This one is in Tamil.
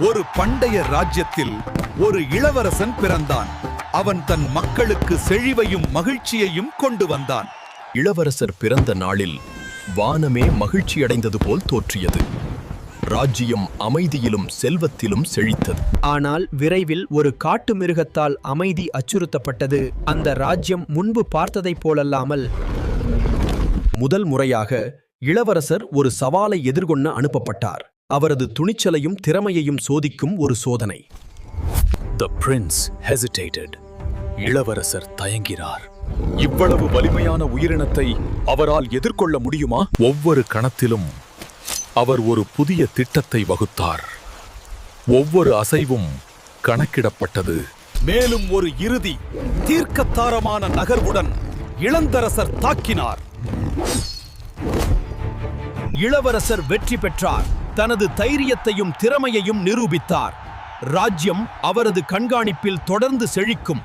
ஒரு பண்டைய ராஜ்யத்தில் ஒரு இளவரசன் பிறந்தான். அவன் தன் மக்களுக்கு செழிவையும் மகிழ்ச்சியையும் கொண்டு வந்தான். இளவரசர் பிறந்த நாளில் வானமே மகிழ்ச்சியடைந்தது போல் தோற்றியது. ராஜ்யம் அமைதியிலும் செல்வத்திலும் செழித்தது. ஆனால் விரைவில் ஒரு காட்டு மிருகத்தால் அமைதி அச்சுறுத்தப்பட்டது. அந்த ராஜ்யம் முன்பு பார்த்ததைப் போலல்லாமல் முதல் முறையாக இளவரசர் ஒரு சவாலை எதிர்கொள்ள அனுப்பப்பட்டார். அவரது துணிச்சலையும் திறமையையும் சோதிக்கும் ஒரு சோதனை. The prince hesitated. இளவரசர் தயங்கினார். இவ்வளவு வலிமையான உயிரினத்தை அவரால் எதிர்கொள்ள முடியுமா? ஒவ்வொரு கணத்திலும் அவர் ஒரு புதிய திட்டத்தை வகுத்தார். ஒவ்வொரு அசைவும் கணக்கிடப்பட்டது. மேலும் ஒரு இறுதி தீர்க்கத்தாரமான நகர்வுடன் இளந்தரசர் தாக்கினார். இளவரசர் வெற்றி பெற்றார். தனது தைரியத்தையும் திறமையையும் நிரூபித்தார். ராஜ்யம் அவரது கண்காணிப்பில் தொடர்ந்து செழிக்கும்.